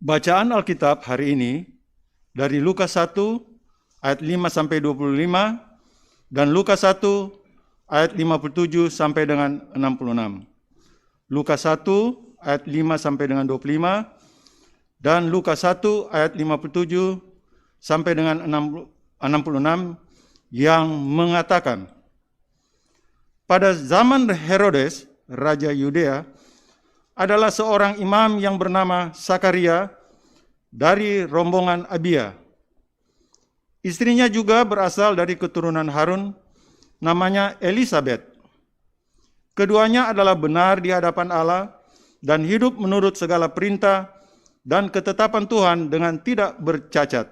Bacaan Alkitab hari ini dari Lukas 1 ayat 5 sampai 25 dan Lukas 1 ayat 57 sampai dengan 66. Lukas 1 ayat 5 sampai dengan 25 dan Lukas 1 ayat 57 sampai dengan 66 yang mengatakan, pada zaman Herodes, Raja Yudea, adalah seorang imam yang bernama Sakaria dari rombongan Abia. Istrinya juga berasal dari keturunan Harun, namanya Elisabet. Keduanya adalah benar di hadapan Allah dan hidup menurut segala perintah dan ketetapan Tuhan dengan tidak bercacat.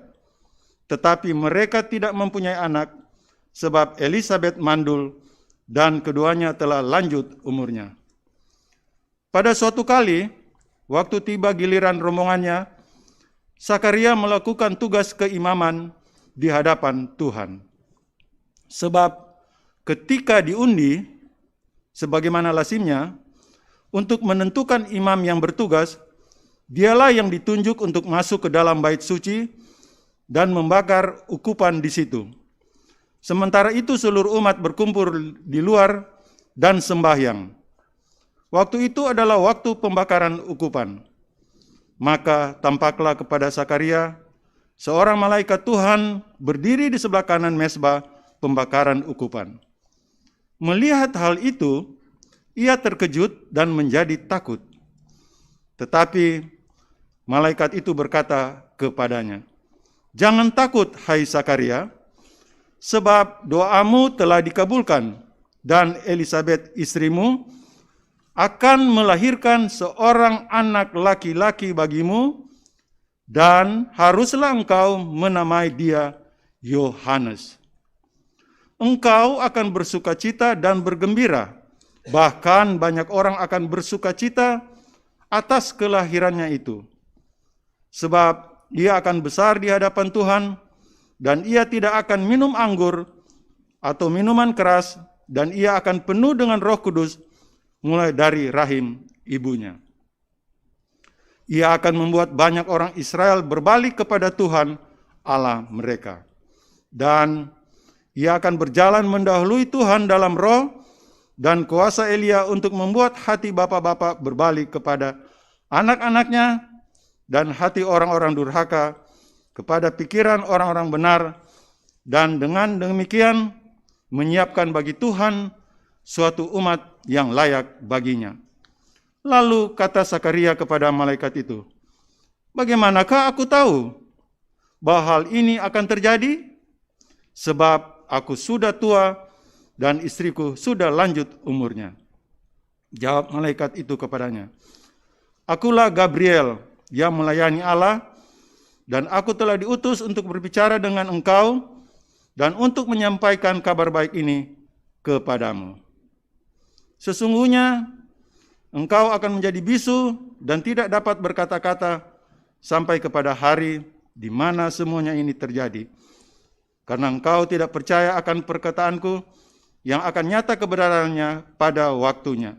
Tetapi mereka tidak mempunyai anak, sebab Elisabet mandul dan keduanya telah lanjut umurnya. Pada suatu kali, waktu tiba giliran rombongannya, Sakaria melakukan tugas keimaman di hadapan Tuhan. Sebab ketika diundi, sebagaimana lazimnya, untuk menentukan imam yang bertugas, dialah yang ditunjuk untuk masuk ke dalam bait suci dan membakar ukupan di situ. Sementara itu seluruh umat berkumpul di luar dan sembahyang. Waktu itu adalah waktu pembakaran ukupan. Maka tampaklah kepada Sakaria seorang malaikat Tuhan berdiri di sebelah kanan mezbah pembakaran ukupan. Melihat hal itu, ia terkejut dan menjadi takut. Tetapi malaikat itu berkata kepadanya, "Jangan takut, hai Sakaria, sebab doamu telah dikabulkan, dan Elisabet istrimu akan melahirkan seorang anak laki-laki bagimu, dan haruslah engkau menamai dia Yohanes. Engkau akan bersukacita dan bergembira, bahkan banyak orang akan bersukacita atas kelahirannya itu. Sebab ia akan besar di hadapan Tuhan, dan ia tidak akan minum anggur atau minuman keras, dan ia akan penuh dengan Roh Kudus mulai dari rahim ibunya. Ia akan membuat banyak orang Israel berbalik kepada Tuhan Allah mereka. Dan ia akan berjalan mendahului Tuhan dalam roh dan kuasa Elia untuk membuat hati bapa-bapa berbalik kepada anak-anaknya dan hati orang-orang durhaka kepada pikiran orang-orang benar, dan dengan demikian menyiapkan bagi Tuhan suatu umat yang layak baginya." Lalu kata Sakaria kepada malaikat itu, "Bagaimanakah aku tahu bahwa hal ini akan terjadi? Sebab aku sudah tua dan istriku sudah lanjut umurnya." Jawab malaikat itu kepadanya, "Akulah Gabriel yang melayani Allah, dan aku telah diutus untuk berbicara dengan engkau dan untuk menyampaikan kabar baik ini kepadamu. Sesungguhnya engkau akan menjadi bisu dan tidak dapat berkata-kata sampai kepada hari di mana semuanya ini terjadi, karena engkau tidak percaya akan perkataanku yang akan nyata kebenarannya pada waktunya."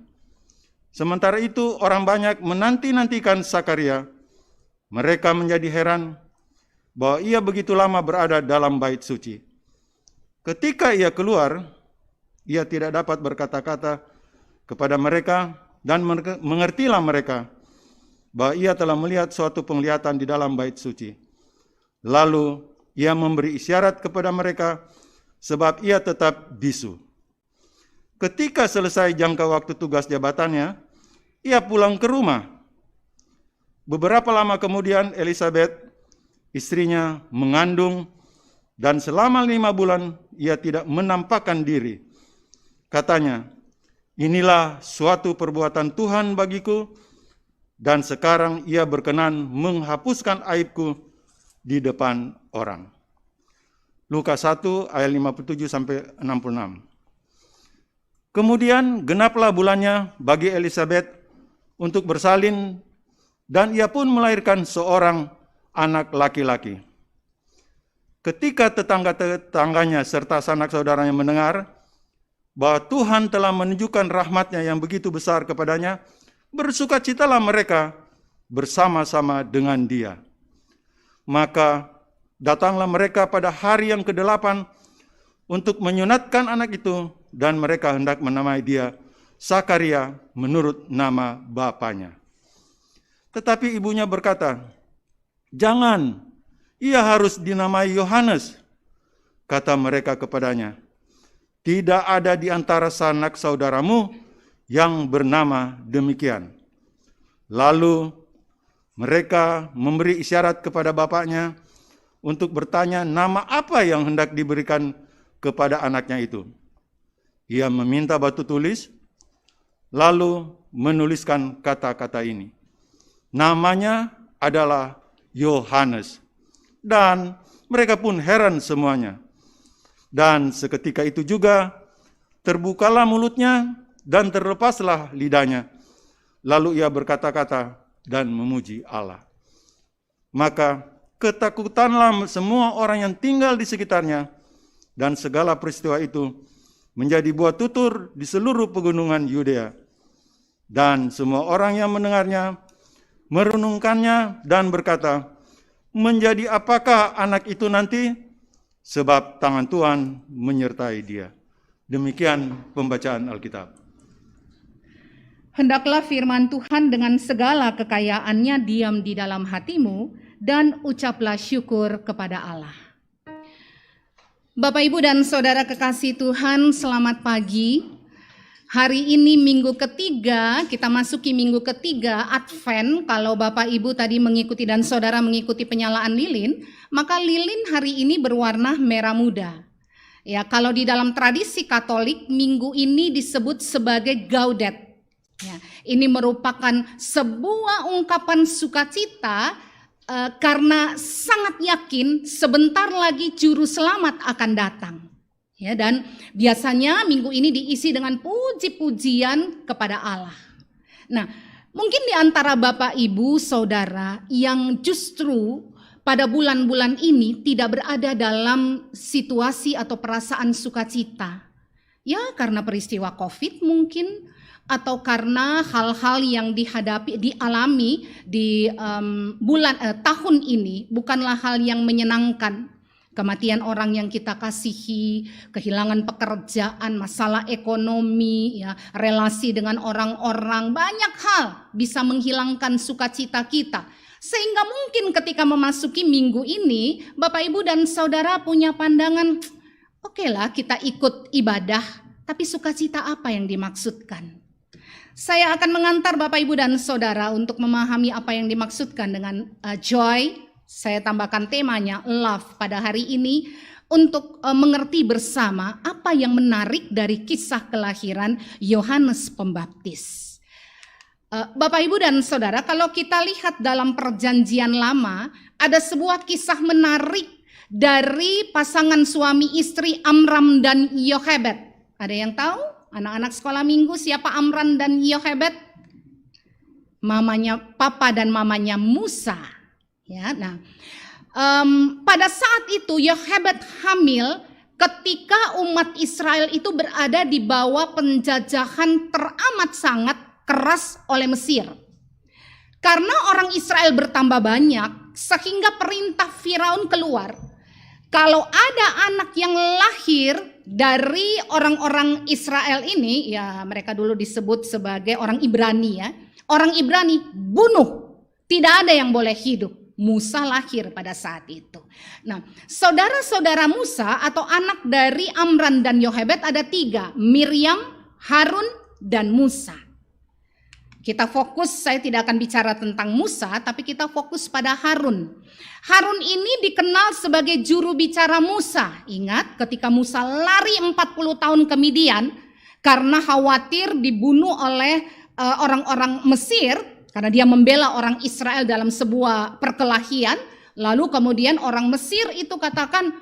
Sementara itu orang banyak menanti-nantikan Sakaria. Mereka menjadi heran bahwa ia begitu lama berada dalam bait suci. Ketika ia keluar, ia tidak dapat berkata-kata kepada mereka, dan mengertilah mereka bahwa ia telah melihat suatu penglihatan di dalam bait suci. Lalu ia memberi isyarat kepada mereka, sebab ia tetap bisu. Ketika selesai jangka waktu tugas jabatannya, ia pulang ke rumah. Beberapa lama kemudian Elisabet, istrinya, mengandung, dan selama 5 bulan ia tidak menampakkan diri. Katanya, "Inilah suatu perbuatan Tuhan bagiku, dan sekarang ia berkenan menghapuskan aibku di depan orang." Lukas 1 ayat 57 sampai 66. Kemudian genaplah bulannya bagi Elisabet untuk bersalin, dan ia pun melahirkan seorang anak laki-laki. Ketika tetangga-tetangganya serta sanak saudaranya mendengar bahwa Tuhan telah menunjukkan rahmat-Nya yang begitu besar kepadanya, bersukacitalah mereka bersama-sama dengan dia. Maka datanglah mereka pada hari yang ke-8 untuk menyunatkan anak itu, dan mereka hendak menamai dia Sakaria menurut nama bapanya. Tetapi ibunya berkata, "Jangan, ia harus dinamai Yohanes." Kata mereka kepadanya, "Tidak ada di antara sanak saudaramu yang bernama demikian." Lalu mereka memberi isyarat kepada bapaknya untuk bertanya nama apa yang hendak diberikan kepada anaknya itu. Ia meminta batu tulis, lalu menuliskan kata-kata ini. Namanya adalah Yohanes. Dan mereka pun heran semuanya. Dan seketika itu juga terbukalah mulutnya dan terlepaslah lidahnya. Lalu ia berkata-kata dan memuji Allah. Maka ketakutanlah semua orang yang tinggal di sekitarnya, dan segala peristiwa itu menjadi buah tutur di seluruh pegunungan Yudea. Dan semua orang yang mendengarnya merenungkannya dan berkata, "Menjadi apakah anak itu nanti? Sebab tangan Tuhan menyertai dia." Demikian pembacaan Alkitab. Hendaklah firman Tuhan dengan segala kekayaannya diam di dalam hatimu, dan ucaplah syukur kepada Allah. Bapak, Ibu, dan Saudara kekasih Tuhan, selamat pagi. Hari ini minggu ketiga, kita masuki minggu ketiga Advent. Kalau Bapak Ibu tadi mengikuti dan Saudara mengikuti penyalaan lilin, maka lilin hari ini berwarna merah muda. Ya, kalau di dalam tradisi Katolik, minggu ini disebut sebagai Gaudet. Ya, ini merupakan sebuah ungkapan sukacita karena sangat yakin sebentar lagi juru selamat akan datang. Ya, dan biasanya minggu ini diisi dengan puji-pujian kepada Allah. Nah, mungkin di antara Bapak, Ibu, Saudara yang justru pada bulan-bulan ini tidak berada dalam situasi atau perasaan sukacita. Ya, karena peristiwa Covid mungkin, atau karena hal-hal yang dialami di tahun ini bukanlah hal yang menyenangkan. Kematian orang yang kita kasihi, kehilangan pekerjaan, masalah ekonomi, ya, relasi dengan orang-orang, banyak hal bisa menghilangkan sukacita kita. Sehingga mungkin ketika memasuki minggu ini, Bapak, Ibu, dan Saudara punya pandangan, oke lah kita ikut ibadah, tapi sukacita apa yang dimaksudkan? Saya akan mengantar Bapak, Ibu, dan Saudara untuk memahami apa yang dimaksudkan dengan joy. Saya tambahkan temanya love pada hari ini untuk mengerti bersama apa yang menarik dari kisah kelahiran Yohanes Pembaptis. Bapak, Ibu, dan Saudara, kalau kita lihat dalam Perjanjian Lama, ada sebuah kisah menarik dari pasangan suami istri Amram dan Yochebed. Ada yang tahu? Anak-anak sekolah minggu, siapa Amram dan Yochebed? Mamanya papa dan mamanya Musa. Ya, nah, pada saat itu Yochebed hamil ketika umat Israel itu berada di bawah penjajahan teramat sangat keras oleh Mesir. Karena orang Israel bertambah banyak, sehingga perintah Firaun keluar. Kalau ada anak yang lahir dari orang-orang Israel ini, ya mereka dulu disebut sebagai orang Ibrani ya. Orang Ibrani bunuh, tidak ada yang boleh hidup. Musa lahir pada saat itu. Nah, saudara-saudara Musa atau anak dari Amram dan Yochebed ada 3, Miriam, Harun, dan Musa. Kita fokus, saya tidak akan bicara tentang Musa, tapi kita fokus pada Harun. Harun ini dikenal sebagai juru bicara Musa. Ingat ketika Musa lari 40 tahun ke Midian karena khawatir dibunuh oleh orang-orang Mesir, karena dia membela orang Israel dalam sebuah perkelahian. Lalu kemudian orang Mesir itu katakan,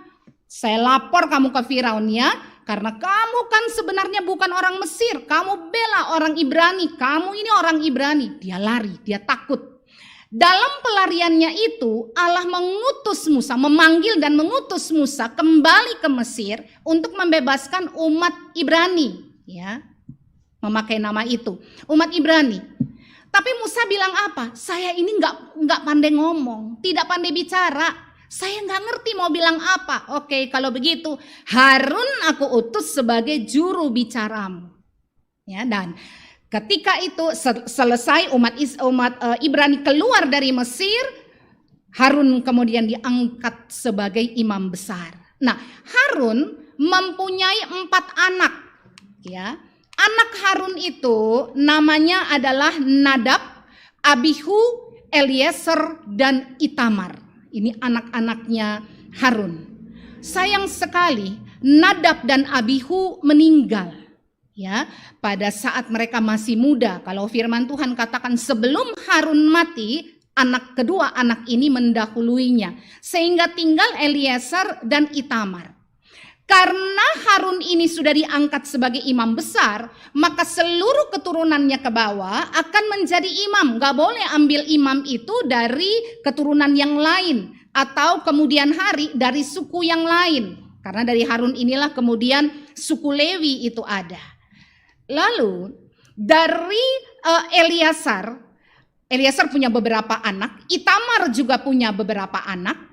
"Saya lapor kamu ke Firaun ya, karena kamu kan sebenarnya bukan orang Mesir, kamu bela orang Ibrani, kamu ini orang Ibrani." Dia lari, dia takut. Dalam pelariannya itu Allah mengutus Musa, memanggil dan mengutus Musa kembali ke Mesir untuk membebaskan umat Ibrani, ya. Memakai nama itu, umat Ibrani. Tapi Musa bilang apa? Saya ini nggak pandai ngomong, tidak pandai bicara. Saya nggak ngerti mau bilang apa. Oke, kalau begitu Harun aku utus sebagai juru bicaramu. Ya, dan ketika itu selesai umat Ibrani keluar dari Mesir, Harun kemudian diangkat sebagai imam besar. Nah, Harun mempunyai 4 anak. Ya, anak Harun itu namanya adalah Nadab, Abihu, Eliezer, dan Itamar. Ini anak-anaknya Harun. Sayang sekali Nadab dan Abihu meninggal ya pada saat mereka masih muda. Kalau firman Tuhan katakan sebelum Harun mati, anak kedua anak ini mendahuluinya, sehingga tinggal Eliezer dan Itamar. Karena Harun ini sudah diangkat sebagai imam besar, maka seluruh keturunannya ke bawah akan menjadi imam. Gak boleh ambil imam itu dari keturunan yang lain atau kemudian hari dari suku yang lain. Karena dari Harun inilah kemudian suku Lewi itu ada. Lalu dari Eliezer punya beberapa anak, Itamar juga punya beberapa anak.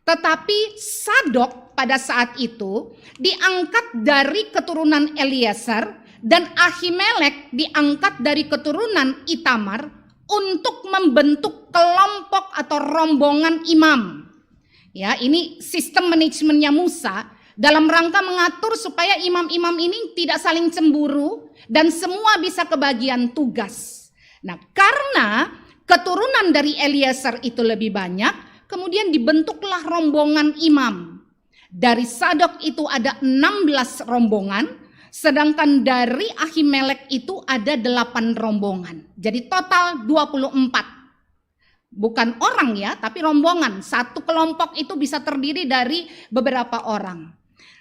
Tetapi Sadok pada saat itu diangkat dari keturunan Eliezer dan Ahimelek diangkat dari keturunan Itamar untuk membentuk kelompok atau rombongan imam. Ya, ini sistem manajemennya Musa dalam rangka mengatur supaya imam-imam ini tidak saling cemburu dan semua bisa kebagian tugas. Nah, karena keturunan dari Eliezer itu lebih banyak, kemudian dibentuklah rombongan imam. Dari Sadok itu ada 16 rombongan, sedangkan dari Ahimelek itu ada 8 rombongan. Jadi total 24. Bukan orang ya, tapi rombongan. Satu kelompok itu bisa terdiri dari beberapa orang.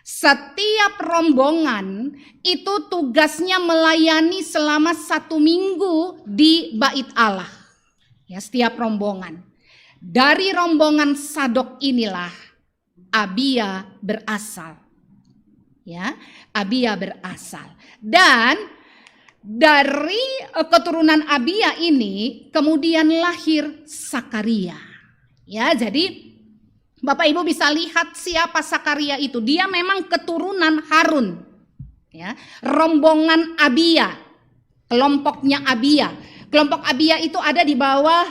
Setiap rombongan itu tugasnya melayani selama 1 minggu di Bait Allah. Ya, setiap rombongan. Dari rombongan Sadok inilah Abia berasal. Ya, Abia berasal. Dan dari keturunan Abia ini kemudian lahir Sakaria. Ya, jadi Bapak Ibu bisa lihat siapa Sakaria itu. Dia memang keturunan Harun. Ya, rombongan Abia, kelompoknya Abia. Kelompok Abia itu ada di bawah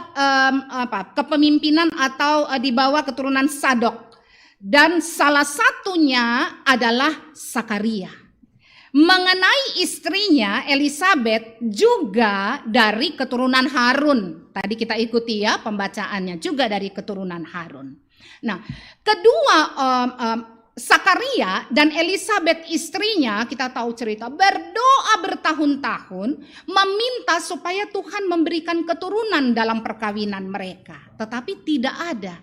kepemimpinan atau di bawah keturunan Sadok. Dan salah satunya adalah Sakaria. Mengenai istrinya Elisabeth juga dari keturunan Harun. Tadi kita ikuti ya pembacaannya juga dari keturunan Harun. Nah, kedua Sakaria dan Elisabeth istrinya, kita tahu cerita, berdoa bertahun-tahun meminta supaya Tuhan memberikan keturunan dalam perkawinan mereka. Tetapi tidak ada.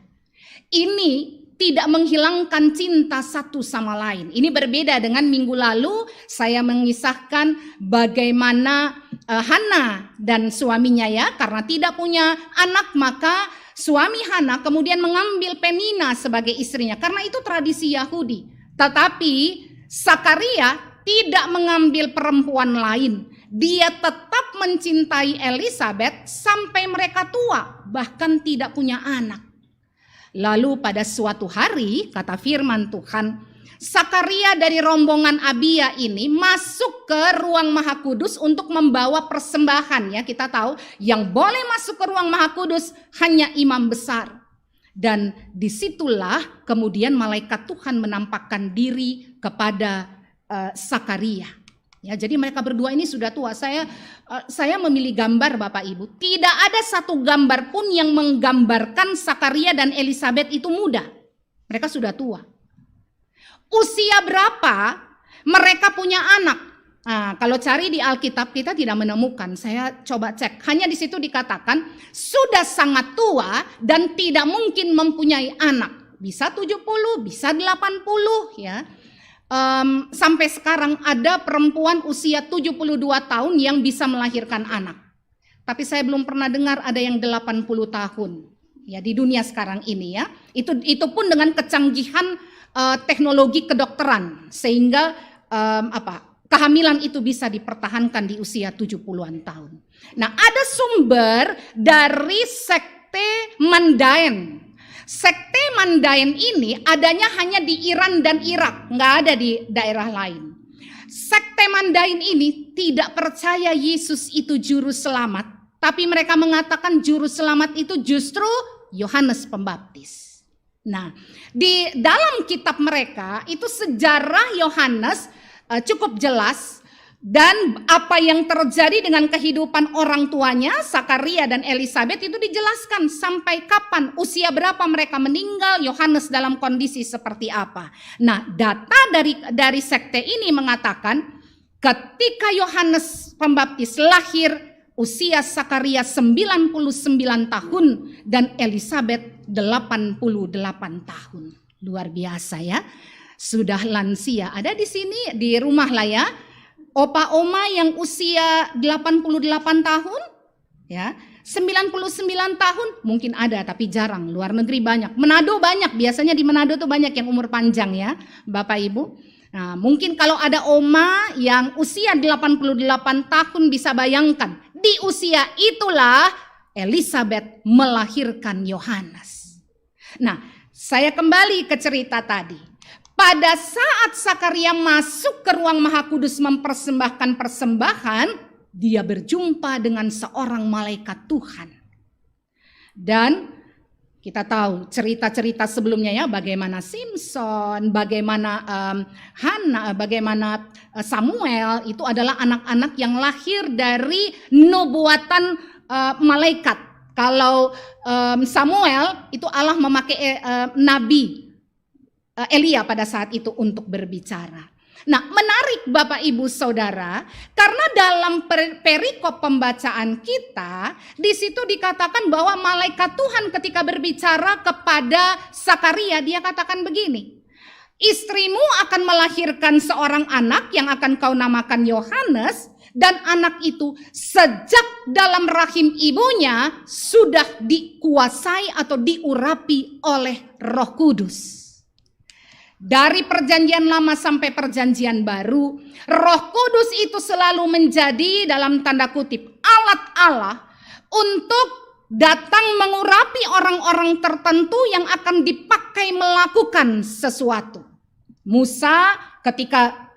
Ini tidak menghilangkan cinta satu sama lain. Ini berbeda dengan minggu lalu saya mengisahkan bagaimana Hana dan suaminya ya, karena tidak punya anak maka suami Hana kemudian mengambil Penina sebagai istrinya karena itu tradisi Yahudi. Tetapi Sakaria tidak mengambil perempuan lain. Dia tetap mencintai Elisabeth sampai mereka tua, bahkan tidak punya anak. Lalu pada suatu hari, kata firman Tuhan, Sakaria dari rombongan Abia ini masuk ke ruang Maha Kudus untuk membawa persembahan. Ya, kita tahu yang boleh masuk ke ruang Maha Kudus hanya imam besar. Dan disitulah kemudian malaikat Tuhan menampakkan diri kepada Sakaria. Ya, jadi mereka berdua ini sudah tua. Saya memilih gambar Bapak Ibu. Tidak ada satu gambar pun yang menggambarkan Sakaria dan Elisabeth itu muda. Mereka sudah tua. Usia berapa mereka punya anak? Nah, kalau cari di Alkitab kita tidak menemukan. Saya coba cek. Hanya di situ dikatakan sudah sangat tua dan tidak mungkin mempunyai anak. Bisa 70, bisa 80 ya. Sampai sekarang ada perempuan usia 72 tahun yang bisa melahirkan anak. Tapi saya belum pernah dengar ada yang 80 tahun ya di dunia sekarang ini ya. Itu pun dengan kecanggihan teknologi kedokteran sehingga kehamilan itu bisa dipertahankan di usia 70-an tahun. Nah, ada sumber dari sekte Mandain. Sekte Mandain ini adanya hanya di Iran dan Irak, nggak ada di daerah lain. Sekte Mandain ini tidak percaya Yesus itu juru selamat, tapi mereka mengatakan juru selamat itu justru Yohanes Pembaptis. Nah, di dalam kitab mereka itu sejarah Yohanes cukup jelas, dan apa yang terjadi dengan kehidupan orang tuanya Sakaria dan Elisabet itu dijelaskan sampai kapan, usia berapa mereka meninggal, Yohanes dalam kondisi seperti apa. Nah, data dari sekte ini mengatakan ketika Yohanes Pembaptis lahir, usia Sakaria 99 tahun dan Elisabet 88 tahun. Luar biasa ya. Sudah lansia. Ada di sini di rumah lah ya. Opa oma yang usia 88 tahun ya. 99 tahun mungkin ada tapi jarang. Luar negeri banyak. Manado banyak. Biasanya di Manado tuh banyak yang umur panjang ya, Bapak Ibu. Nah, mungkin kalau ada oma yang usia 88 tahun bisa bayangkan, di usia itulah Elisabet melahirkan Yohanes. Nah, saya kembali ke cerita tadi. Pada saat Sakaria masuk ke ruang Maha Kudus mempersembahkan persembahan, dia berjumpa dengan seorang malaikat Tuhan. Dan kita tahu cerita-cerita sebelumnya ya, bagaimana Simson, bagaimana Hana, bagaimana Samuel, itu adalah anak-anak yang lahir dari nubuatan malaikat. Kalau Samuel itu Allah memakai Nabi Elia pada saat itu untuk berbicara. Nah, menarik Bapak Ibu Saudara, karena dalam perikop pembacaan kita, di situ dikatakan bahwa malaikat Tuhan ketika berbicara kepada Sakaria, dia katakan begini, istrimu akan melahirkan seorang anak yang akan kau namakan Yohanes, dan anak itu sejak dalam rahim ibunya sudah dikuasai atau diurapi oleh Roh Kudus. Dari perjanjian lama sampai perjanjian baru, Roh Kudus itu selalu menjadi dalam tanda kutip alat Allah untuk datang mengurapi orang-orang tertentu yang akan dipakai melakukan sesuatu. Musa ketika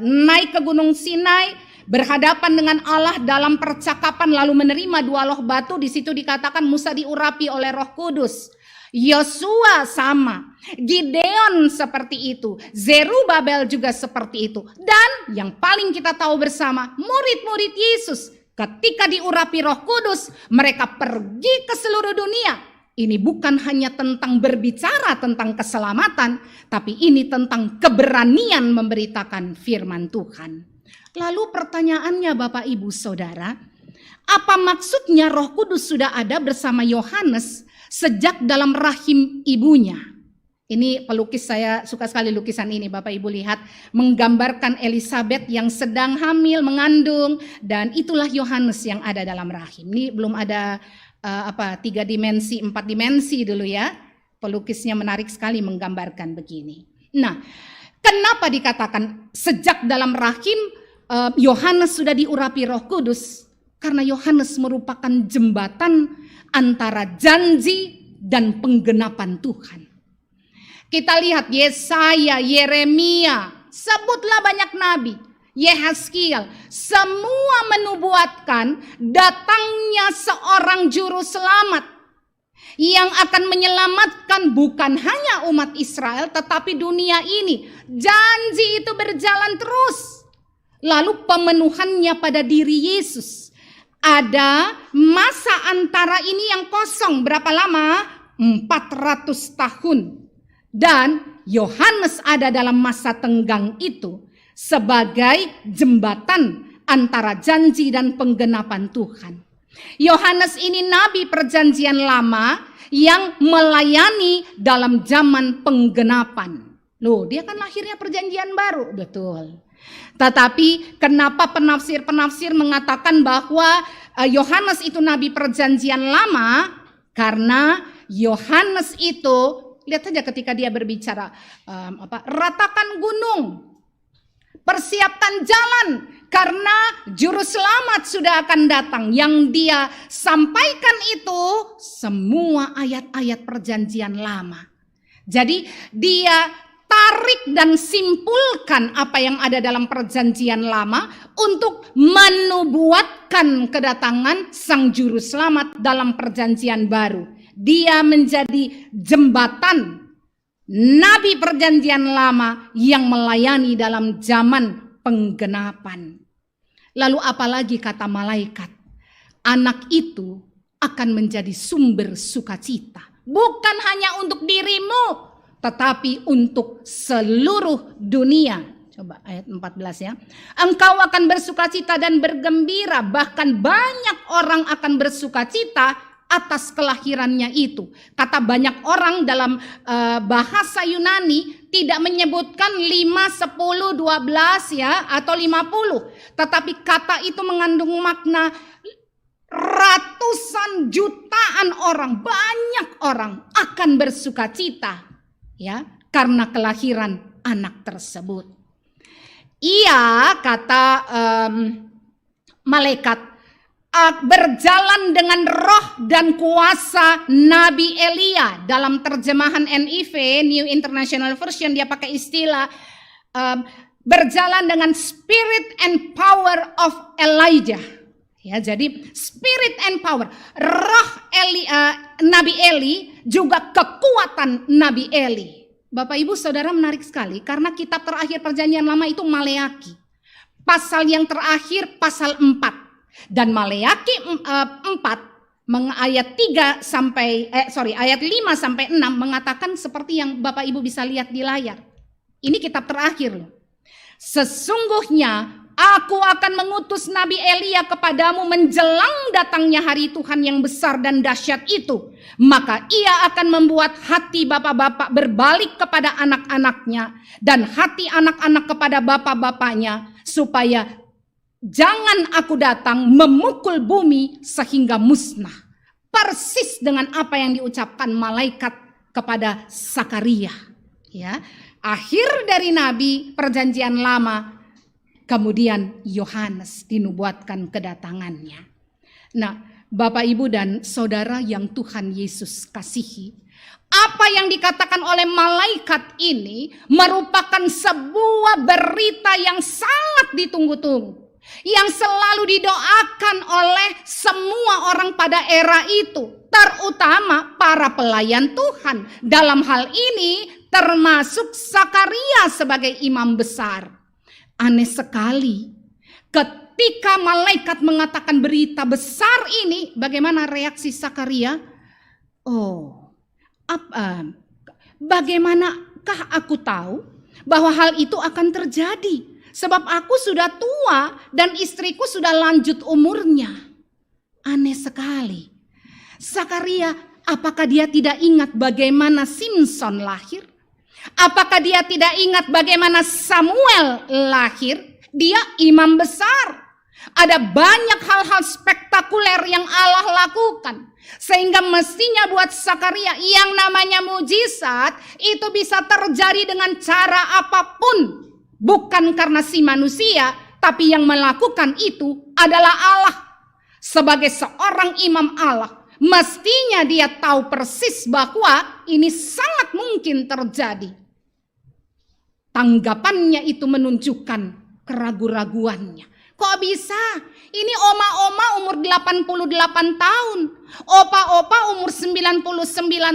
naik ke Gunung Sinai berhadapan dengan Allah dalam percakapan lalu menerima 2 loh batu, di situ dikatakan Musa diurapi oleh Roh Kudus. Yosua sama, Gideon seperti itu, Zerubabel juga seperti itu. Dan yang paling kita tahu bersama, murid-murid Yesus ketika diurapi Roh Kudus, mereka pergi ke seluruh dunia. Ini bukan hanya tentang berbicara tentang keselamatan, tapi ini tentang keberanian memberitakan firman Tuhan. Lalu pertanyaannya Bapak Ibu Saudara, apa maksudnya Roh Kudus sudah ada bersama Yohanes sejak dalam rahim ibunya? Ini pelukis, saya suka sekali lukisan ini, Bapak Ibu lihat, menggambarkan Elisabet yang sedang hamil, mengandung, dan itulah Yohanes yang ada dalam rahim. Ini belum ada 3 dimensi, 4 dimensi dulu ya. Pelukisnya menarik sekali menggambarkan begini. Nah, kenapa dikatakan sejak dalam rahim Yohanes sudah diurapi Roh Kudus? Karena Yohanes merupakan jembatan antara janji dan penggenapan Tuhan. Kita lihat Yesaya, Yeremia, sebutlah banyak nabi, Yehezkiel, semua menubuatkan datangnya seorang juru selamat yang akan menyelamatkan bukan hanya umat Israel tetapi dunia ini. Janji itu berjalan terus. Lalu pemenuhannya pada diri Yesus. Ada masa antara ini yang kosong, berapa lama? 400 tahun. Dan Yohanes ada dalam masa tenggang itu sebagai jembatan antara janji dan penggenapan Tuhan. Yohanes ini nabi perjanjian lama yang melayani dalam zaman penggenapan. Loh, dia kan lahirnya perjanjian baru, betul. Tetapi kenapa penafsir-penafsir mengatakan bahwa Yohanes itu nabi perjanjian lama? Karena Yohanes itu, lihat saja ketika dia berbicara, ratakan gunung, Persiapkan jalan karena juru selamat sudah akan datang. Yang dia sampaikan itu semua ayat-ayat perjanjian lama. Jadi dia tarik dan simpulkan apa yang ada dalam perjanjian lama untuk menubuatkan kedatangan sang juru selamat dalam perjanjian baru. Dia menjadi jembatan nabi perjanjian lama yang melayani dalam zaman penggenapan. Lalu apalagi kata malaikat, anak itu akan menjadi sumber sukacita. Bukan hanya untuk dirimu, tetapi untuk seluruh dunia. Coba ayat 14 ya. Engkau akan bersukacita dan bergembira, bahkan banyak orang akan bersukacita atas kelahirannya itu. Kata banyak orang dalam bahasa Yunani tidak menyebutkan 5, 10, 12 ya atau 50. Tetapi kata itu mengandung makna ratusan jutaan orang, banyak orang akan bersukacita ya karena kelahiran anak tersebut. Ia kata malaikat berjalan dengan roh dan kuasa Nabi Elia. Dalam terjemahan NIV, New International Version, dia pakai istilah berjalan dengan spirit and power of Elijah. Ya, jadi spirit and power, roh Nabi Eli juga kekuatan Nabi Eli. Bapak Ibu Saudara, menarik sekali karena kitab terakhir perjanjian lama itu Maleaki. Pasal yang terakhir pasal 4. Dan Maleaki 4 ayat 5 sampai 6 mengatakan seperti yang Bapak Ibu bisa lihat di layar. Ini kitab terakhir loh. Sesungguhnya aku akan mengutus Nabi Elia kepadamu menjelang datangnya hari Tuhan yang besar dan dahsyat itu. Maka ia akan membuat hati bapak-bapak berbalik kepada anak-anaknya dan hati anak-anak kepada bapak-bapaknya, supaya jangan aku datang memukul bumi sehingga musnah. Persis dengan apa yang diucapkan malaikat kepada Sakaria. Ya, akhir dari nabi perjanjian lama. Kemudian Yohanes dinubuatkan kedatangannya. Nah, Bapak Ibu dan Saudara yang Tuhan Yesus kasihi, apa yang dikatakan oleh malaikat ini merupakan sebuah berita yang sangat ditunggu-tunggu, yang selalu didoakan oleh semua orang pada era itu, terutama para pelayan Tuhan. Dalam hal ini termasuk Sakaria sebagai imam besar. Aneh sekali, ketika malaikat mengatakan berita besar ini, bagaimana reaksi Sakaria? Bagaimanakah aku tahu bahwa hal itu akan terjadi? Sebab aku sudah tua dan istriku sudah lanjut umurnya. Aneh sekali. Sakaria, apakah dia tidak ingat bagaimana Simson lahir? Apakah dia tidak ingat bagaimana Samuel lahir? Dia imam besar. Ada banyak hal-hal spektakuler yang Allah lakukan. Sehingga mestinya buat Sakaria yang namanya mujizat itu bisa terjadi dengan cara apapun. Bukan karena si manusia, tapi yang melakukan itu adalah Allah. Sebagai seorang imam Allah, mestinya dia tahu persis bahwa ini sangat mungkin terjadi. Tanggapannya itu menunjukkan keraguan-raguannya. Kok bisa? Ini oma-oma umur 88 tahun. Opa-opa umur 99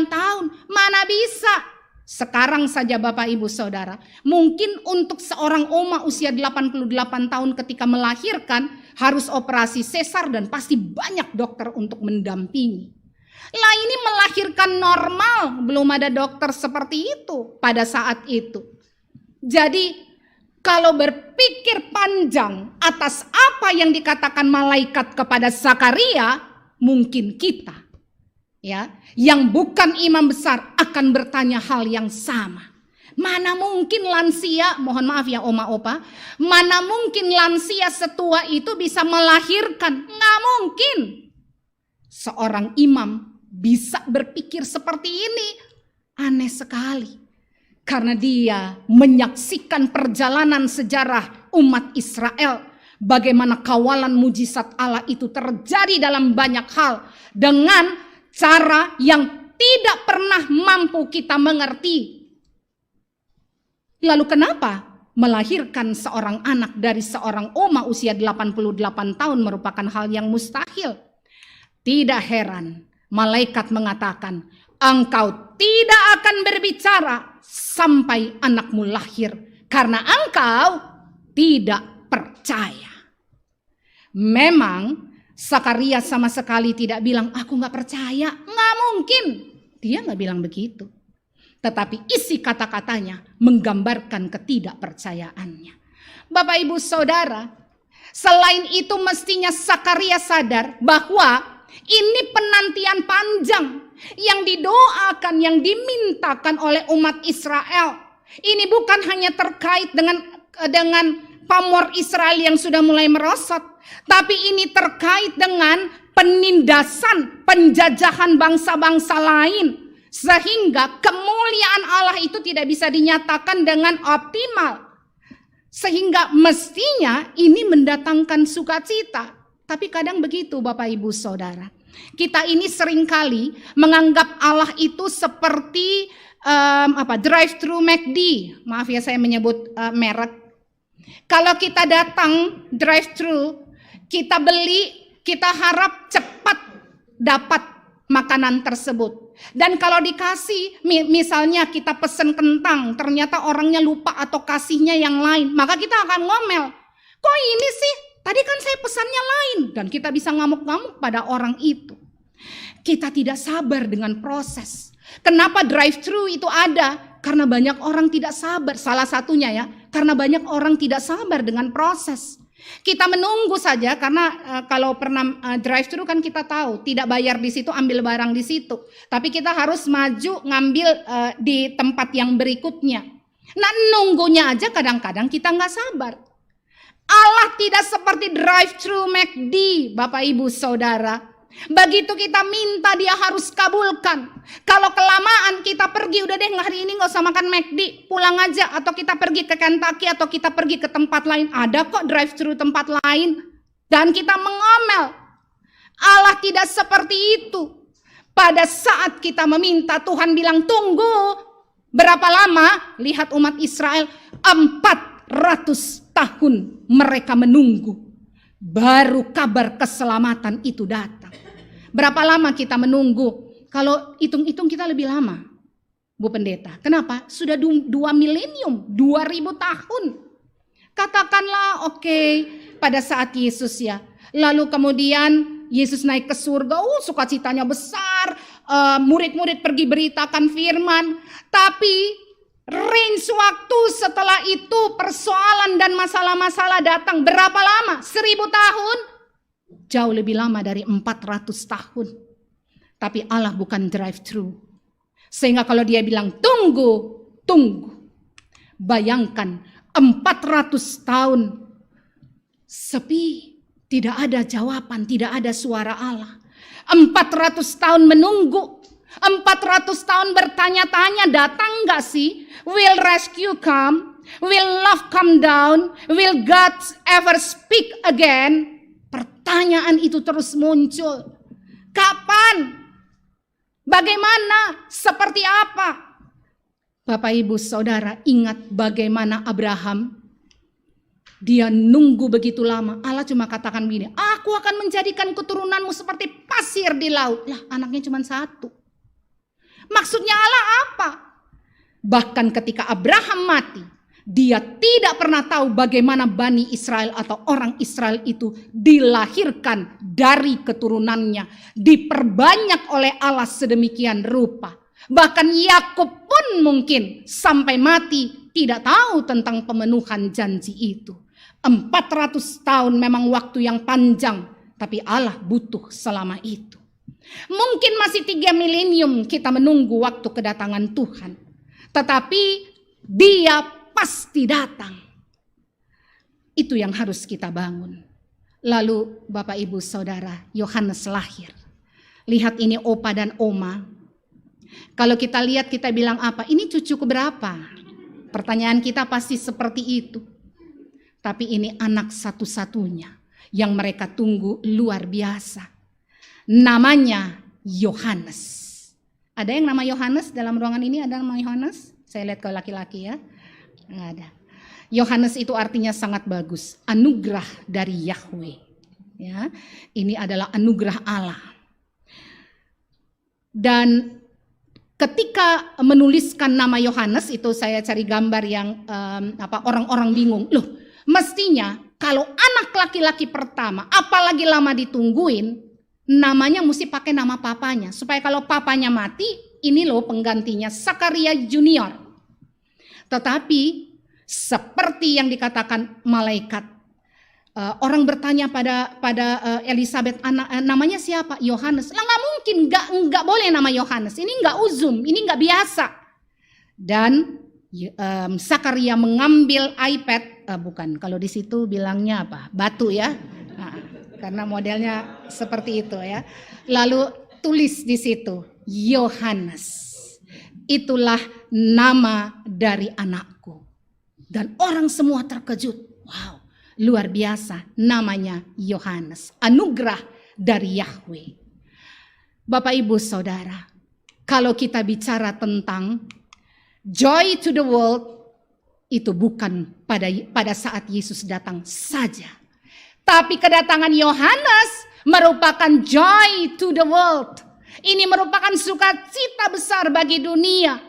tahun. Mana bisa? Sekarang saja Bapak Ibu Saudara, mungkin untuk seorang oma usia 88 tahun ketika melahirkan harus operasi sesar dan pasti banyak dokter untuk mendampingi. Lah ini melahirkan normal, belum ada dokter seperti itu pada saat itu. Jadi kalau berpikir panjang atas apa yang dikatakan malaikat kepada Sakaria, mungkin kita ya, yang bukan imam besar akan bertanya hal yang sama. Mana mungkin lansia, mohon maaf ya oma opa, mana mungkin lansia setua itu bisa melahirkan? Nggak mungkin. Seorang imam bisa berpikir seperti ini. Aneh sekali. Karena dia menyaksikan perjalanan sejarah umat Israel. Bagaimana kawalan mujizat Allah itu terjadi dalam banyak hal. Dengan cara yang tidak pernah mampu kita mengerti. Lalu kenapa melahirkan seorang anak dari seorang oma usia 88 tahun merupakan hal yang mustahil? Tidak heran malaikat mengatakan, engkau tidak akan berbicara sampai anakmu lahir karena engkau tidak percaya. Memang Zakaria sama sekali tidak bilang aku gak percaya, gak mungkin. Dia gak bilang begitu. Tetapi isi kata-katanya menggambarkan ketidakpercayaannya. Bapak Ibu Saudara, selain itu mestinya Zakaria sadar bahwa ini penantian panjang yang didoakan, yang dimintakan oleh umat Israel. Ini bukan hanya terkait dengan pamor Israel yang sudah mulai merosot, tapi ini terkait dengan penindasan, penjajahan bangsa-bangsa lain. Sehingga kemuliaan Allah itu tidak bisa dinyatakan dengan optimal. Sehingga mestinya ini mendatangkan sukacita. Tapi kadang begitu Bapak Ibu Saudara. Kita ini seringkali menganggap Allah itu seperti drive-thru McD. Maaf ya saya menyebut merek. Kalau kita datang drive-thru, kita beli, kita harap cepat dapat makanan tersebut. Dan kalau dikasih, misalnya kita pesen kentang, ternyata orangnya lupa atau kasihnya yang lain, maka kita akan ngomel. Kok ini sih? Tadi kan saya pesannya lain. Dan kita bisa ngamuk-ngamuk pada orang itu. Kita tidak sabar dengan proses. Kenapa drive-thru itu ada? Karena banyak orang tidak sabar. Salah satunya ya, karena banyak orang tidak sabar dengan proses. Kita menunggu saja karena kalau pernah drive-thru kan kita tahu tidak bayar di situ, ambil barang di situ. Tapi kita harus maju ngambil di tempat yang berikutnya. Nah nunggunya aja kadang-kadang kita nggak sabar. Allah tidak seperti drive-thru McD, Bapak Ibu Saudara. Begitu kita minta dia harus kabulkan. Kalau kelamaan kita pergi, udah deh hari ini gak usah makan McD, pulang aja. Atau kita pergi ke Kentucky atau kita pergi ke tempat lain. Ada kok drive-thru tempat lain. Dan kita mengomel. Allah tidak seperti itu. Pada saat kita meminta, Tuhan bilang tunggu. Berapa lama? Lihat umat Israel 400 tahun mereka menunggu. Baru kabar keselamatan itu datang. Berapa lama kita menunggu? Kalau hitung-hitung kita lebih lama, Bu Pendeta. Kenapa? Sudah 2 milenium, 2000 tahun. Katakanlah oke, pada saat Yesus ya. Lalu kemudian Yesus naik ke surga, sukacitanya besar. Murid-murid pergi beritakan firman. Tapi range waktu setelah itu persoalan dan masalah-masalah datang. Berapa lama? 1000 tahun? Jauh lebih lama dari 400 tahun. Tapi Allah bukan drive-thru. Sehingga kalau dia bilang tunggu, tunggu. Bayangkan 400 tahun sepi, tidak ada jawaban, tidak ada suara Allah. 400 tahun menunggu, 400 tahun bertanya-tanya, datang gak sih? Will rescue come? Will love come down? Will God ever speak again? Pertanyaan itu terus muncul. Kapan? Bagaimana? Seperti apa? Bapak Ibu Saudara, ingat bagaimana Abraham. Dia nunggu begitu lama. Allah cuma katakan begini, aku akan menjadikan keturunanmu seperti pasir di laut. Lah anaknya cuma 1. Maksudnya Allah apa? Bahkan ketika Abraham mati, dia tidak pernah tahu bagaimana Bani Israel atau orang Israel itu dilahirkan dari keturunannya. Diperbanyak oleh Allah sedemikian rupa. Bahkan Yakub pun mungkin sampai mati tidak tahu tentang pemenuhan janji itu. 400 tahun memang waktu yang panjang, tapi Allah butuh selama itu. Mungkin masih 3 milenium kita menunggu waktu kedatangan Tuhan. Tetapi dia pasti datang. Itu yang harus kita bangun. Lalu Bapak Ibu Saudara, Yohanes lahir. Lihat ini opa dan oma. Kalau kita lihat kita bilang apa? Ini cucu keberapa? Pertanyaan kita pasti seperti itu. Tapi ini anak satu-satunya yang mereka tunggu luar biasa. Namanya Yohanes. Ada yang nama Yohanes dalam ruangan ini? Ada nama Yohanes? Saya lihat kalau laki-laki ya. Nggak ada. Yohanes itu artinya sangat bagus. Anugerah dari Yahweh. Ya, ini adalah anugerah Allah. Dan ketika menuliskan nama Yohanes itu saya cari gambar yang orang-orang bingung. Loh, mestinya kalau anak laki-laki pertama, apalagi lama ditungguin, namanya mesti pakai nama papanya. Supaya kalau papanya mati, ini loh penggantinya, Zakaria Junior. Tetapi seperti yang dikatakan malaikat, orang bertanya pada Elisabeth, namanya siapa? Yohanes. Lah nggak mungkin, nggak boleh nama Yohanes. Ini nggak uzum, ini nggak biasa. Dan Zakaria mengambil iPad, bukan, kalau di situ bilangnya apa? Batu ya, karena modelnya seperti itu ya. Lalu tulis di situ Yohanes. Itulah nama dari anakku. Dan orang semua terkejut. Wow. Luar biasa, namanya Yohanes, anugerah dari Yahweh. Bapak Ibu Saudara, kalau kita bicara tentang joy to the world, itu bukan pada saat Yesus datang saja. Tapi kedatangan Yohanes merupakan joy to the world. Ini merupakan sukacita besar bagi dunia.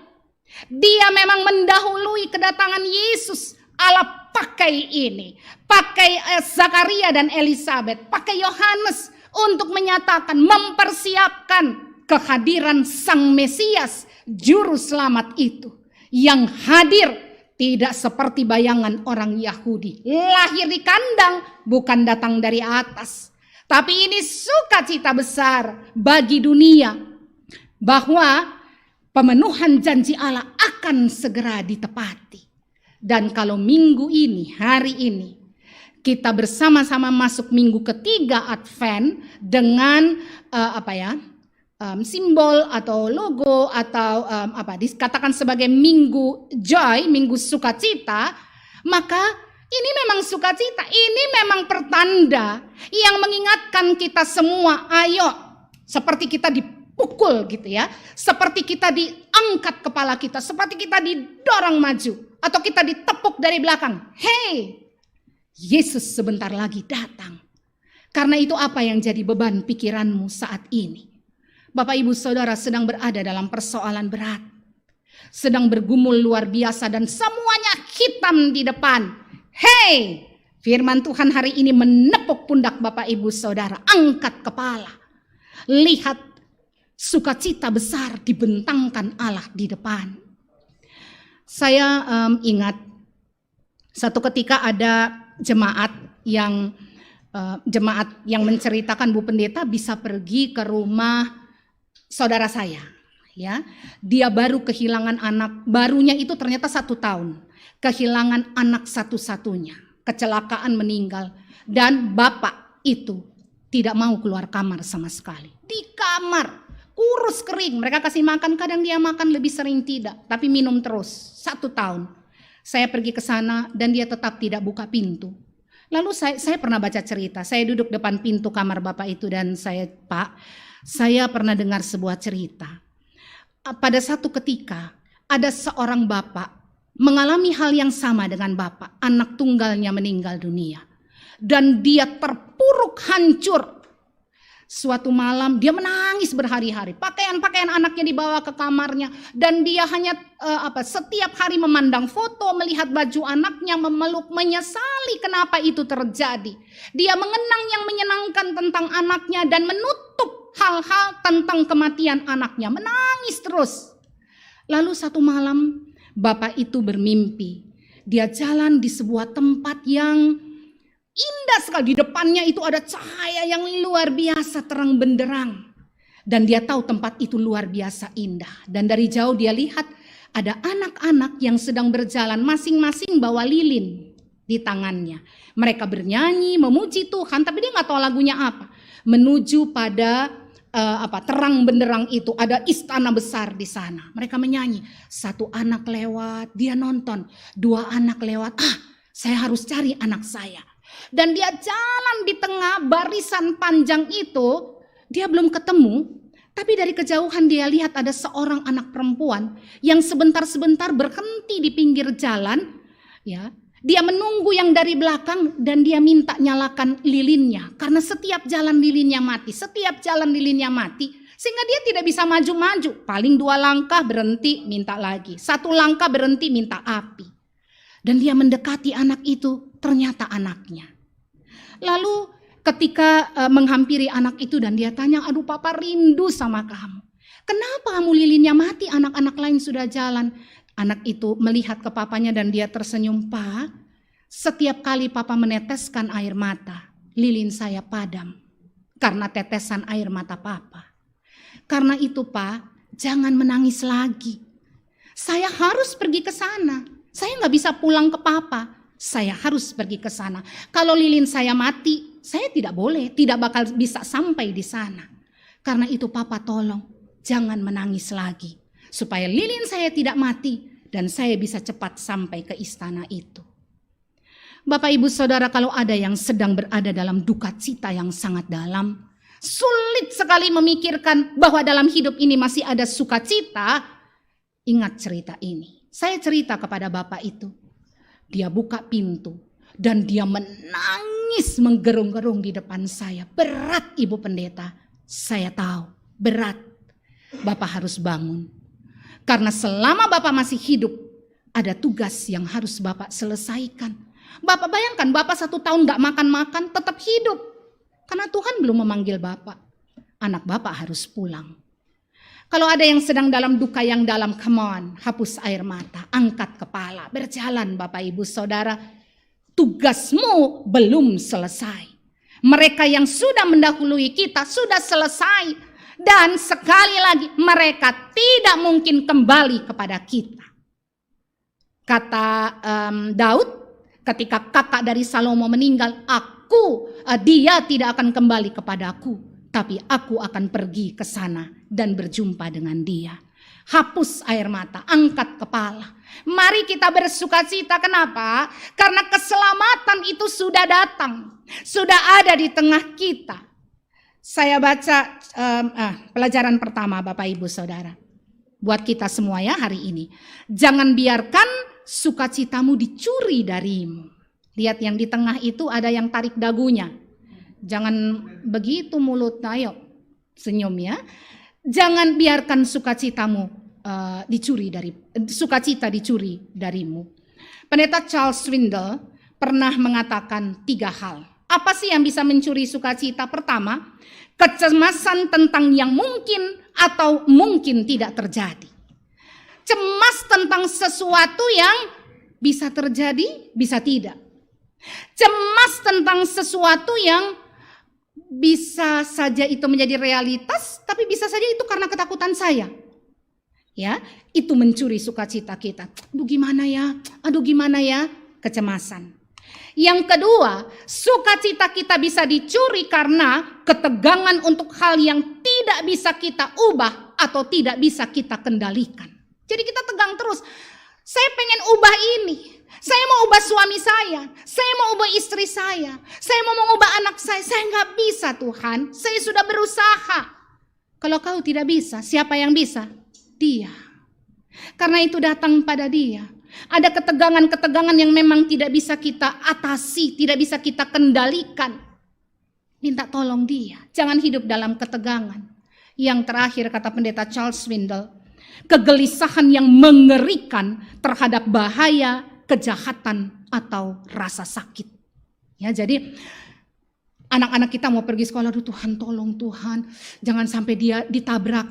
Dia memang mendahului kedatangan Yesus. Allah pakai ini, pakai Zakaria dan Elisabeth, pakai Yohanes untuk menyatakan, mempersiapkan kehadiran Sang Mesias, Juru Selamat itu, yang hadir tidak seperti bayangan orang Yahudi, lahir di kandang, bukan datang dari atas. Tapi ini sukacita besar bagi dunia, bahwa pemenuhan janji Allah akan segera ditepati. Dan kalau minggu ini, hari ini, kita bersama-sama masuk minggu ketiga Advent dengan simbol atau logo atau dikatakan sebagai minggu joy, minggu sukacita, maka ini memang sukacita, ini memang pertanda yang mengingatkan kita semua, ayo, seperti kita dipukul gitu ya, seperti kita diangkat kepala kita, seperti kita didorong maju. Atau kita ditepuk dari belakang. Hei, Yesus sebentar lagi datang. Karena itu apa yang jadi beban pikiranmu saat ini? Bapak Ibu Saudara sedang berada dalam persoalan berat. Sedang bergumul luar biasa dan semuanya hitam di depan. Hei, firman Tuhan hari ini menepuk pundak Bapak Ibu Saudara. Angkat kepala. Lihat sukacita besar dibentangkan Allah di depan. Saya ingat satu ketika ada jemaat yang menceritakan, Bu Pendeta bisa pergi ke rumah saudara saya, ya. Dia baru kehilangan anak, barunya itu ternyata 1 tahun, kehilangan anak satu-satunya, kecelakaan meninggal, dan bapak itu tidak mau keluar kamar sama sekali, di kamar. Kurus kering, mereka kasih makan, kadang dia makan, lebih sering tidak, tapi minum terus, 1 tahun. Saya pergi ke sana dan dia tetap tidak buka pintu. Lalu saya pernah baca cerita, saya duduk depan pintu kamar bapak itu dan saya pernah dengar sebuah cerita. Pada satu ketika ada seorang bapak mengalami hal yang sama dengan bapak, anak tunggalnya meninggal dunia. Dan dia terpuruk hancur. Suatu malam dia menangis berhari-hari. Pakaian-pakaian anaknya dibawa ke kamarnya. Dan dia hanya setiap hari memandang foto, melihat baju anaknya, memeluk, menyesali kenapa itu terjadi. Dia mengenang yang menyenangkan tentang anaknya dan menutup hal-hal tentang kematian anaknya. Menangis terus. Lalu satu malam bapak itu bermimpi. Dia jalan di sebuah tempat yang indah sekali, di depannya itu ada cahaya yang luar biasa terang benderang. Dan dia tahu tempat itu luar biasa indah. Dan dari jauh dia lihat ada anak-anak yang sedang berjalan, masing-masing bawa lilin di tangannya. Mereka bernyanyi, memuji Tuhan, tapi dia nggak tahu lagunya apa. Menuju pada terang benderang itu, ada istana besar di sana. Mereka menyanyi, satu anak lewat, dia nonton, dua anak lewat, saya harus cari anak saya. Dan dia jalan di tengah barisan panjang itu, dia belum ketemu. Tapi dari kejauhan dia lihat ada seorang anak perempuan yang sebentar-sebentar berhenti di pinggir jalan. Ya, dia menunggu yang dari belakang dan dia minta nyalakan lilinnya. Karena setiap jalan lilinnya mati, sehingga dia tidak bisa maju-maju. Paling 2 langkah berhenti, minta lagi. 1 langkah berhenti, minta api. Dan dia mendekati anak itu, ternyata anaknya. Lalu ketika menghampiri anak itu dan dia tanya, aduh papa rindu sama kamu. Kenapa kamu lilinnya mati, anak-anak lain sudah jalan. Anak itu melihat ke papanya dan dia tersenyum, Pak, setiap kali papa meneteskan air mata, lilin saya padam. Karena tetesan air mata papa. Karena itu Pak, jangan menangis lagi. Saya harus pergi ke sana. Saya nggak bisa pulang ke papa. Saya harus pergi ke sana. Kalau lilin saya mati, saya tidak boleh, tidak bakal bisa sampai di sana. Karena itu papa tolong, jangan menangis lagi. Supaya lilin saya tidak mati dan saya bisa cepat sampai ke istana itu. Bapak ibu saudara, kalau ada yang sedang berada dalam duka cita yang sangat dalam, sulit sekali memikirkan bahwa dalam hidup ini masih ada sukacita, ingat cerita ini. Saya cerita kepada bapak itu. Dia buka pintu dan dia menangis menggerung-gerung di depan saya. Berat Ibu Pendeta, saya tahu berat. Bapak harus bangun. Karena selama Bapak masih hidup, ada tugas yang harus Bapak selesaikan. Bapak bayangkan, Bapak 1 tahun gak makan-makan tetap hidup. Karena Tuhan belum memanggil Bapak. Anak Bapak harus pulang. Kalau ada yang sedang dalam duka yang dalam, come on, hapus air mata, angkat kepala, berjalan Bapak Ibu Saudara. Tugasmu belum selesai. Mereka yang sudah mendahului kita sudah selesai. Dan sekali lagi mereka tidak mungkin kembali kepada kita. Kata Daud ketika kakak dari Salomo meninggal, dia tidak akan kembali kepadaku. Tapi aku akan pergi ke sana dan berjumpa dengan dia. Hapus air mata, angkat kepala. Mari kita bersukacita. Kenapa? Karena keselamatan itu sudah datang. Sudah ada di tengah kita. Saya baca pelajaran pertama Bapak Ibu Saudara. Buat kita semua ya hari ini. Jangan biarkan sukacitamu dicuri darimu. Lihat yang di tengah itu ada yang tarik dagunya. Jangan begitu mulut, ayo senyum ya. Jangan biarkan sukacita dicuri darimu. Pendeta Charles Swindoll pernah mengatakan 3 hal. Apa sih yang bisa mencuri sukacita? Pertama, kecemasan tentang yang mungkin atau mungkin tidak terjadi. Cemas tentang sesuatu yang bisa terjadi, bisa tidak. Cemas tentang sesuatu yang bisa saja itu menjadi realitas, tapi bisa saja itu karena ketakutan saya. Ya, itu mencuri sukacita kita. Aduh gimana ya? Kecemasan. Yang kedua, sukacita kita bisa dicuri karena ketegangan untuk hal yang tidak bisa kita ubah atau tidak bisa kita kendalikan. Jadi kita tegang terus. Saya pengen ubah ini. Saya mau ubah suami saya mau ubah istri saya mau mengubah anak saya nggak bisa Tuhan, saya sudah berusaha. Kalau kau tidak bisa, siapa yang bisa? Dia. Karena itu datang pada dia. Ada ketegangan-ketegangan yang memang tidak bisa kita atasi, tidak bisa kita kendalikan. Minta tolong dia, jangan hidup dalam ketegangan. Yang terakhir kata pendeta Charles Swindoll, kegelisahan yang mengerikan terhadap bahaya, kejahatan atau rasa sakit. Ya, jadi anak-anak kita mau pergi sekolah, aduh Tuhan tolong Tuhan, jangan sampai dia ditabrak,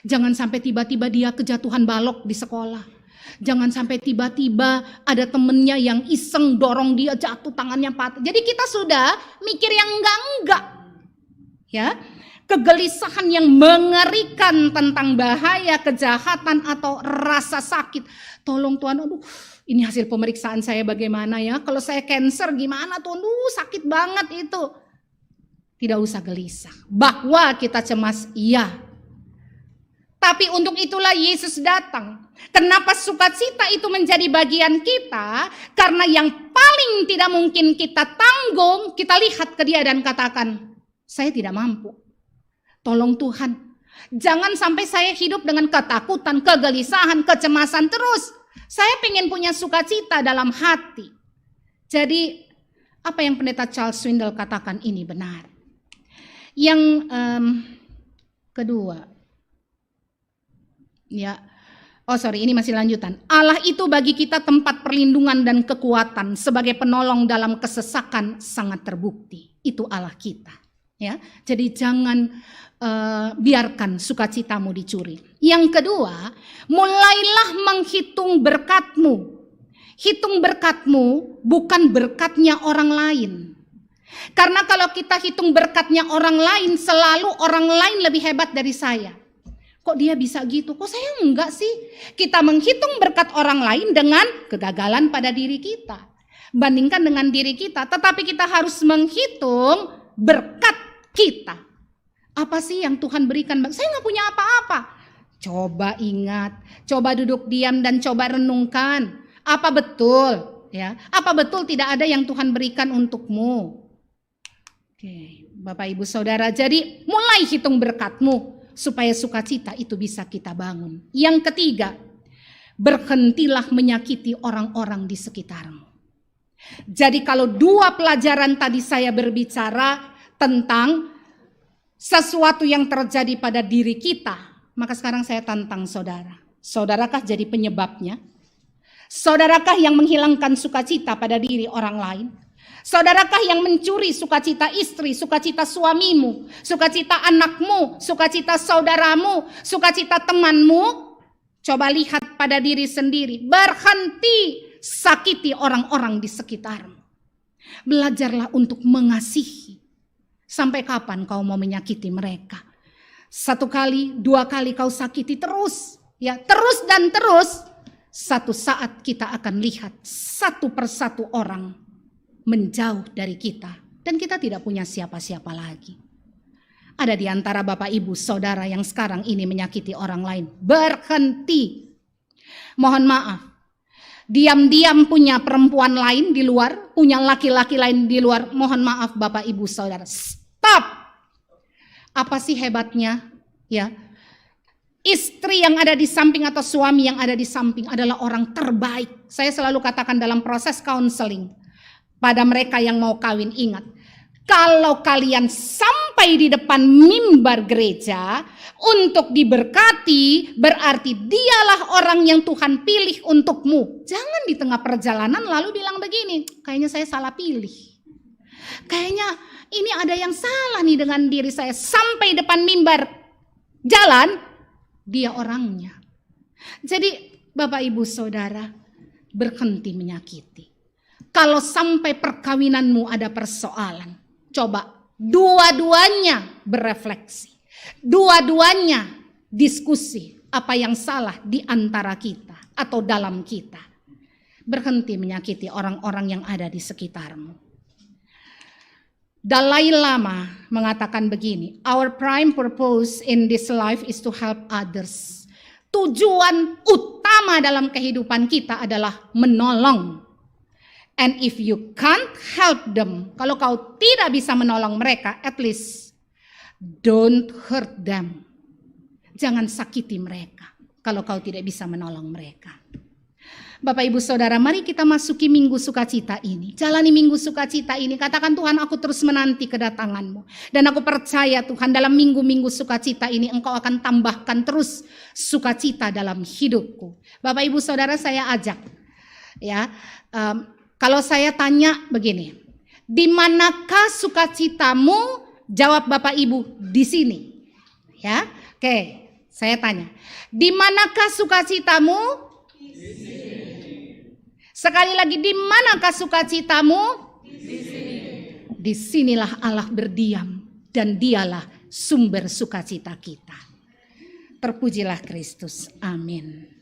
jangan sampai tiba-tiba dia kejatuhan balok di sekolah, jangan sampai tiba-tiba ada temennya yang iseng dorong dia jatuh tangannya patah. Jadi kita sudah mikir yang enggak, ya. Kegelisahan yang mengerikan tentang bahaya, kejahatan atau rasa sakit. Tolong Tuhan, aduh ini hasil pemeriksaan saya bagaimana ya. Kalau saya cancer gimana Tuhan, sakit banget itu. Tidak usah gelisah. Bahwa kita cemas, iya. Tapi untuk itulah Yesus datang. Kenapa sukacita itu menjadi bagian kita? Karena yang paling tidak mungkin kita tanggung, kita lihat ke dia dan katakan, saya tidak mampu. Tolong Tuhan. Jangan sampai saya hidup dengan ketakutan, kegelisahan, kecemasan terus. Saya pengen punya sukacita dalam hati. Jadi apa yang pendeta Charles Swindoll katakan ini benar. Yang kedua, ya, ini masih lanjutan. Allah itu bagi kita tempat perlindungan dan kekuatan sebagai penolong dalam kesesakan sangat terbukti. Itu Allah kita. Ya, jadi jangan biarkan sukacitamu dicuri. Yang kedua, mulailah menghitung berkatmu. Hitung berkatmu bukan berkatnya orang lain. Karena kalau kita hitung berkatnya orang lain, selalu orang lain lebih hebat dari saya. Kok dia bisa gitu? Kok saya enggak sih? Kita menghitung berkat orang lain dengan kegagalan pada diri kita. Bandingkan dengan diri kita. Tetapi kita harus menghitung berkat kita. Apa sih yang Tuhan berikan? Saya nggak punya apa-apa. Coba ingat, coba duduk diam dan coba renungkan. Apa betul? Ya, apa betul tidak ada yang Tuhan berikan untukmu? Oke, Bapak Ibu Saudara, jadi mulai hitung berkatmu supaya sukacita itu bisa kita bangun. Yang ketiga, berhentilah menyakiti orang-orang di sekitarmu. Jadi kalau dua pelajaran tadi saya berbicara tentang sesuatu yang terjadi pada diri kita, maka sekarang saya tantang saudara. Saudarakah jadi penyebabnya? Saudarakah yang menghilangkan sukacita pada diri orang lain? Saudarakah yang mencuri sukacita istri, sukacita suamimu, sukacita anakmu, sukacita saudaramu, sukacita temanmu? Coba lihat pada diri sendiri. Berhenti sakiti orang-orang di sekitarmu. Belajarlah untuk mengasihi. Sampai kapan kau mau menyakiti mereka? 1 kali, 2 kali kau sakiti terus. Ya, terus dan terus. Satu saat kita akan lihat satu persatu orang menjauh dari kita. Dan kita tidak punya siapa-siapa lagi. Ada di antara Bapak Ibu Saudara yang sekarang ini menyakiti orang lain. Berhenti. Mohon maaf. Diam-diam punya perempuan lain di luar, punya laki-laki lain di luar. Mohon maaf Bapak Ibu Saudara. Stop. Apa sih hebatnya? Ya. Istri yang ada di samping atau suami yang ada di samping adalah orang terbaik. Saya selalu katakan dalam proses counseling pada mereka yang mau kawin, ingat. Kalau kalian sampai di depan mimbar gereja untuk diberkati, berarti dialah orang yang Tuhan pilih untukmu. Jangan di tengah perjalanan lalu bilang begini, kayaknya saya salah pilih. Kayaknya ini ada yang salah nih dengan diri saya. Sampai depan mimbar jalan, dia orangnya. Jadi Bapak Ibu Saudara, berhenti menyakiti. Kalau sampai perkawinanmu ada persoalan, coba dua-duanya berefleksi. Dua-duanya diskusi apa yang salah di antara kita atau dalam kita. Berhenti menyakiti orang-orang yang ada di sekitarmu. Dalai Lama mengatakan begini, our prime purpose in this life is to help others. Tujuan utama dalam kehidupan kita adalah menolong. And if you can't help them, kalau kau tidak bisa menolong mereka, at least don't hurt them. Jangan sakiti mereka kalau kau tidak bisa menolong mereka. Bapak Ibu Saudara, mari kita masuki minggu sukacita ini. Jalani minggu sukacita ini. Katakan, Tuhan, aku terus menanti kedatangan-Mu. Dan aku percaya Tuhan, dalam minggu-minggu sukacita ini Engkau akan tambahkan terus sukacita dalam hidupku. Bapak Ibu Saudara, saya ajak, ya, kalau saya tanya begini, di manakah sukacitamu? Jawab Bapak Ibu, di sini. Ya, oke, saya tanya, di manakah sukacitamu? Di sini. Sekali lagi, di manakah sukacitamu? Di sini. Disinilah Allah berdiam dan Dialah sumber sukacita kita. Terpujilah Kristus. Amin.